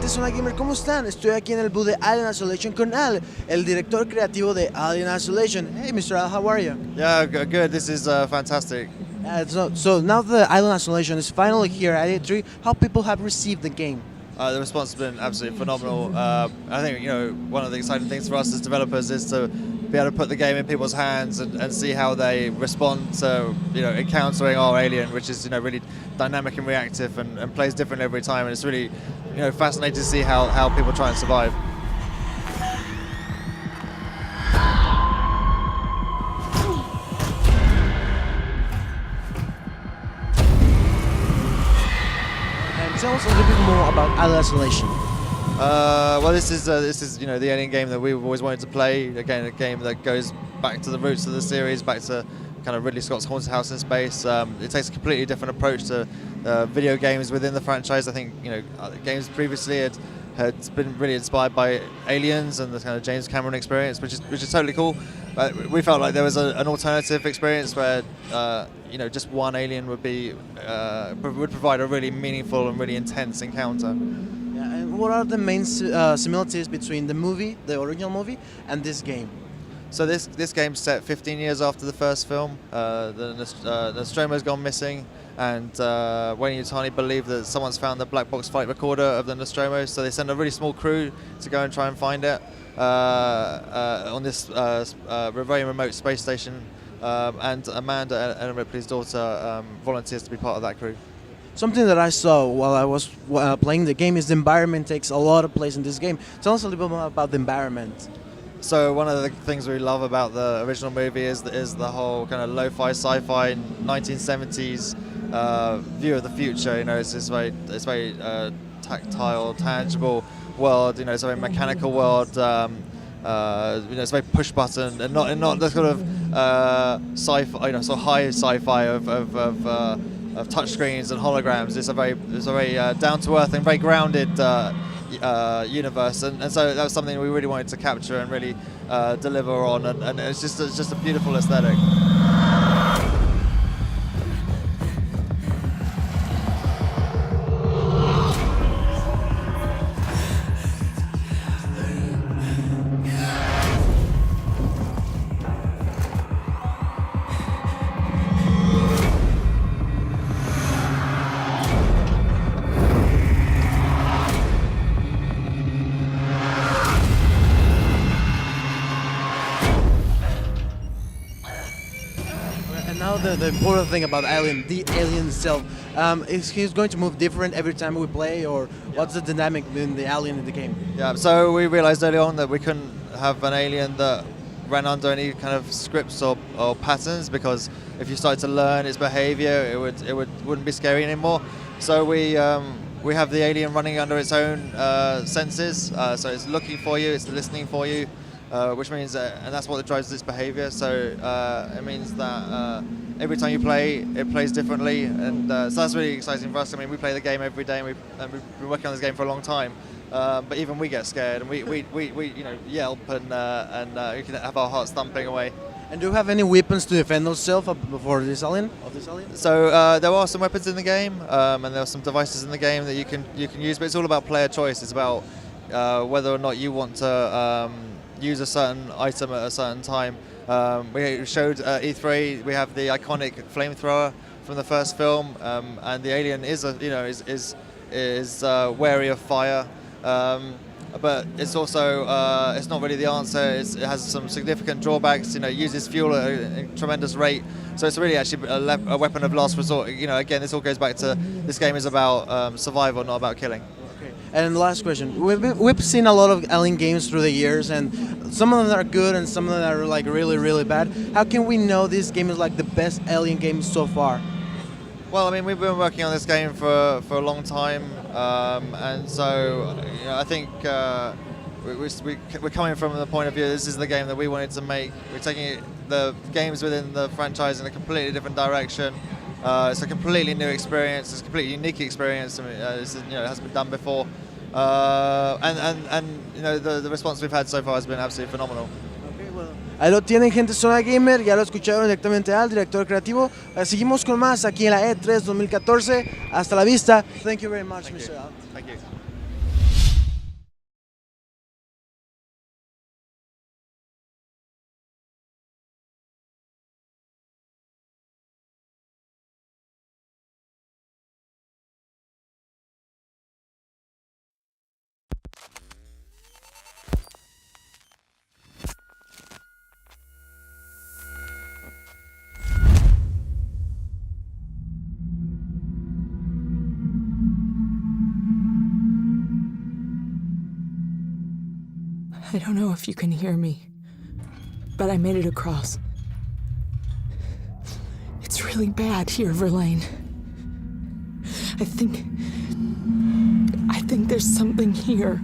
gente Zona Gamer, ¿cómo están? Estoy aquí en el booth de Alien Isolation con Al, el director creativo de Alien Isolation. Hey, Mr. Al, how are you? Yeah, good. This is fantastic. So now the Alien Isolation is finally here at E3. How people have received the game? The response has been absolutely phenomenal. I think one of the exciting things for us as developers is to be able to put the game in people's hands and see how they respond to encountering our alien, which is really dynamic and reactive and plays differently every time. And it's really fascinating to see how people try and survive. Tell us a little bit more about Alien Isolation. Well, this is the Alien game that we've always wanted to play. Again, a game that goes back to the roots of the series, back to kind of Ridley Scott's Haunted House in Space. It takes a completely different approach to video games within the franchise. I think games previously had been really inspired by Aliens and the kind of James Cameron experience, which is totally cool. But we felt like there was an alternative experience where just one alien would provide a really meaningful and really intense encounter. Yeah, and what are the main similarities between the original movie, and this game? So this game's set 15 years after the first film. The Nostromo's gone missing, and Wayne and Yutani believe that someone's found the black box flight recorder of the Nostromo, so they send a really small crew to go and try and find it on this very remote space station, and Amanda, Ellen Ripley's daughter, volunteers to be part of that crew. Something that I saw while I was playing the game is the environment takes a lot of place in this game. Tell us a little bit more about the environment. So one of the things we love about the original movie is the whole kind of lo-fi sci-fi 1970s view of the future. It's very tactile, tangible world. It's a very mechanical world. It's very push button and not the sort of sci-fi, sort of high sci-fi of touchscreens and holograms. It's a very down to earth and very grounded universe, and so that was something we really wanted to capture and really deliver on, and it's just a beautiful aesthetic. Now the important thing about Alien, the alien itself, is he's going to move different every time we play, or what's the dynamic between the alien in the game? Yeah, so we realized early on that we couldn't have an alien that ran under any kind of scripts or patterns, because if you started to learn its behavior, it wouldn't be scary anymore. So we have the alien running under its own senses, so it's looking for you, it's listening for you. Which means, and that's what drives its behavior. So it means that every time you play, it plays differently, and so that's really exciting for us. I mean, we play the game every day, and we've been working on this game for a long time. But even we get scared, and we yelp, and we can have our hearts thumping away. And do you have any weapons to defend yourself for this alien? So there are some weapons in the game, and there are some devices in the game that you can use. But it's all about player choice. It's about whether or not you want to use a certain item at a certain time. We showed at E3 we have the iconic flamethrower from the first film, and the alien is wary of fire, but it's also it's not really the answer. It has some significant drawbacks. It uses fuel at a tremendous rate, so it's really actually a weapon of last resort. Again, this all goes back to this game is about survival, not about killing. And last question, we've seen a lot of Alien games through the years, and some of them are good and some of them are like really, really bad. How can we know this game is like the best Alien game so far? Well, I mean, we've been working on this game for a long time, and so I think we're coming from the point of view this is the game that we wanted to make. We're taking the games within the franchise in a completely different direction. It's a completely new experience. It's a completely unique experience. I mean, it hasn't been done before, and the response we've had so far has been absolutely phenomenal. Ahí lo tienen, gente Zona Gamer, ya lo escucharon directamente al director creativo. Seguimos con más aquí en la E3 2014. Hasta la vista. Thank you very much, Mr. Al. Thank you. I don't know if you can hear me, but I made it across. It's really bad here, Verlaine. I think there's something here.